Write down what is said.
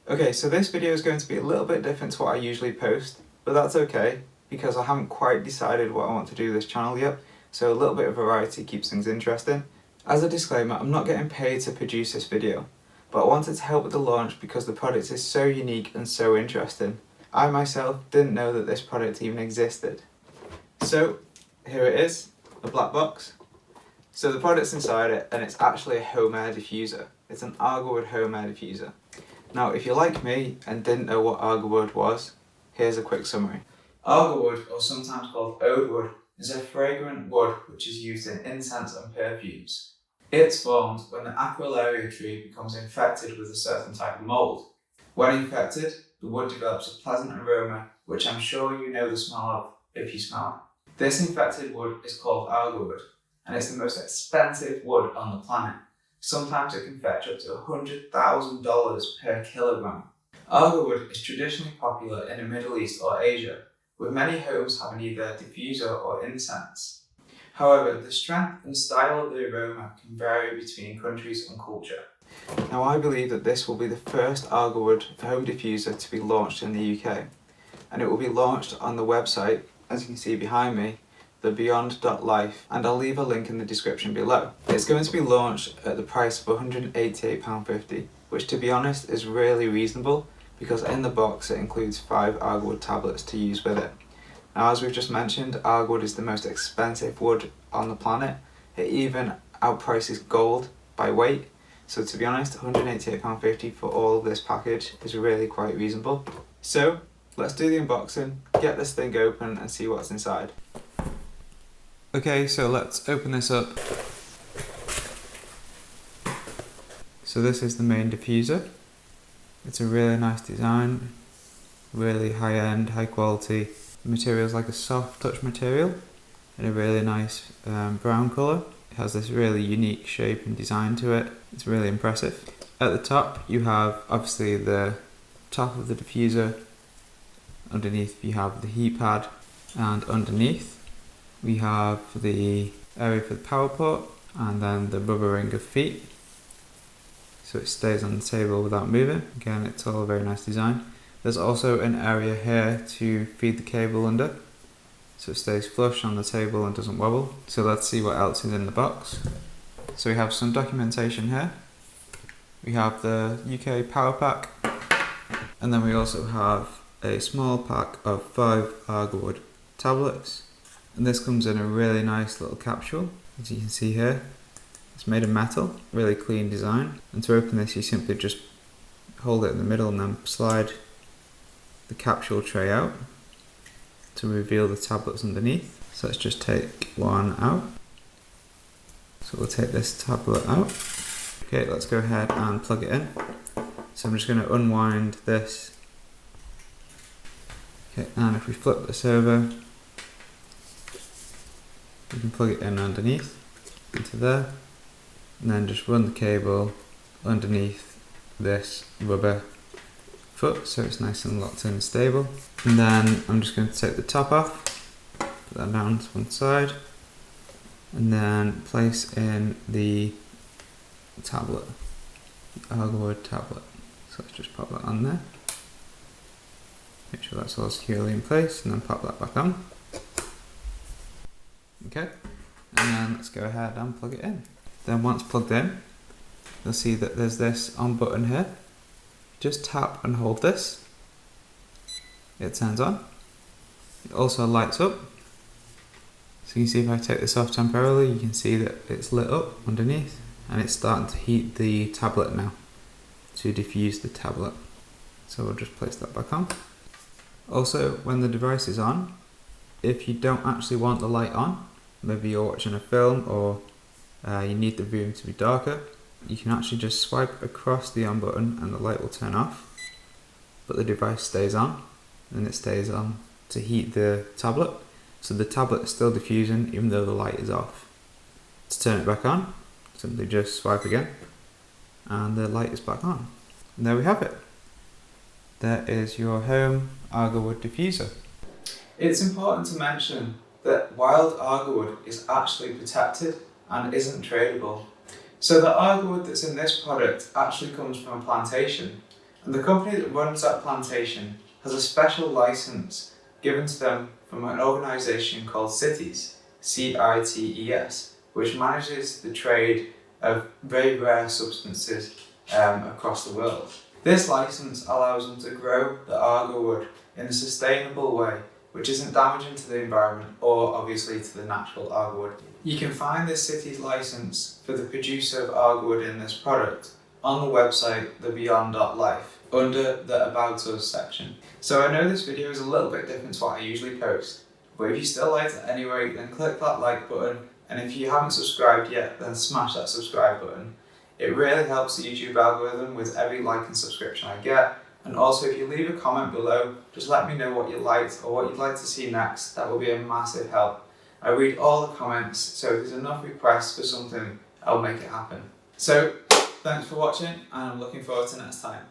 Okay, so this video is going to be a little bit different to what I usually post, but that's okay because I haven't quite decided what I want to do with this channel yet, so a little bit of variety keeps things interesting. As a disclaimer, I'm not getting paid to produce this video, but I wanted to help with the launch because the product is so unique and so interesting. I myself didn't know that this product even existed. So here it is, a black box. So the product's inside it and it's actually a home air diffuser. It's an Agarwood home air diffuser. Now, if you're like me and didn't know what Agarwood was, here's a quick summary. Agarwood, or sometimes called oud wood, is a fragrant wood which is used in incense and perfumes. It's formed when the Aquilaria tree becomes infected with a certain type of mould. When infected, the wood develops a pleasant aroma, which I'm sure you know the smell of if you smell it. This infected wood is called Agarwood, and it's the most expensive wood on the planet. Sometimes it can fetch up to $100,000 per kilogram. Agarwood is traditionally popular in the Middle East or Asia, with many homes having either diffuser or incense. However, the strength and style of the aroma can vary between countries and culture. Now, I believe that this will be the first Agarwood home diffuser to be launched in the UK, and it will be launched on the website, as you can see behind me, the beyond.life, and I'll leave a link in the description below. It's going to be launched at the price of £188.50, which to be honest is really reasonable because in the box it includes 5 Agarwood tablets to use with it. Now, as we've just mentioned, Agarwood is the most expensive wood on the planet. It even outprices gold by weight, so to be honest, £188.50 for all of this package is really quite reasonable. So let's do the unboxing, get this thing open and see what's inside. Okay, so let's open this up. So this is the main diffuser. It's a really nice design, really high-end, high quality. The material is like a soft touch material in a really nice brown colour. It has this really unique shape and design to it. It's really impressive. At the top you have obviously the top of the diffuser. Underneath you have the heat pad, and underneath we have the area for the power port and then the rubber ring of feet, so it stays on the table without moving. Again, it's all a very nice design. There's also an area here to feed the cable under, so it stays flush on the table and doesn't wobble. So let's see what else is in the box. So we have some documentation here. We have the UK power pack, and then we also have a small pack of 5 Agarwood tablets. And this comes in a really nice little capsule, as you can see here. It's made of metal, really clean design. And to open this, you simply just hold it in the middle and then slide the capsule tray out to reveal the tablets underneath. So let's just take one out. So we'll take this tablet out. Okay, let's go ahead and plug it in. So I'm just going to unwind this. Okay, and if we flip this over, you can plug it in underneath, into there, and then just run the cable underneath this rubber foot so it's nice and locked in and stable. And then I'm just going to take the top off, put that down to one side, and then place in the tablet, the Agarwood tablet. So let's just pop that on there, make sure that's all securely in place, and then pop that back on. Okay, and then let's go ahead and plug it in. Then once plugged in, you'll see that there's this on button here. Just tap and hold this. It turns on. It also lights up. So you can see if I take this off temporarily, you can see that it's lit up underneath and it's starting to heat the tablet now to diffuse the tablet. So we'll just place that back on. Also, when the device is on, if you don't actually want the light on, maybe you're watching a film or you need the room to be darker, you can actually just swipe across the on button and the light will turn off, but the device stays on, and it stays on to heat the tablet. So the tablet is still diffusing even though the light is off. To turn it back on, simply just swipe again and the light is back on. And there we have it. There is your home Agarwood diffuser. It's important to mention that wild Agarwood is actually protected and isn't tradable. So the Agarwood that's in this product actually comes from a plantation, And the company that runs that plantation has a special license given to them from an organisation called CITES, CITES, which manages the trade of very rare substances across the world. This license allows them to grow the agarwood in a sustainable way, which isn't damaging to the environment or obviously to the natural agarwood. You can find this CITES license for the producer of agarwood in this product on the website thebeyond.life under the About Us section. So I know this video is a little bit different to what I usually post, but if you still liked it anyway, then click that like button, and if you haven't subscribed yet, then smash that subscribe button. It really helps the YouTube algorithm with every like and subscription I get. And also, if you leave a comment below, just let me know what you liked or what you'd like to see next. That will be a massive help. I read all the comments, so if there's enough requests for something, I'll make it happen. So, thanks for watching, and I'm looking forward to next time.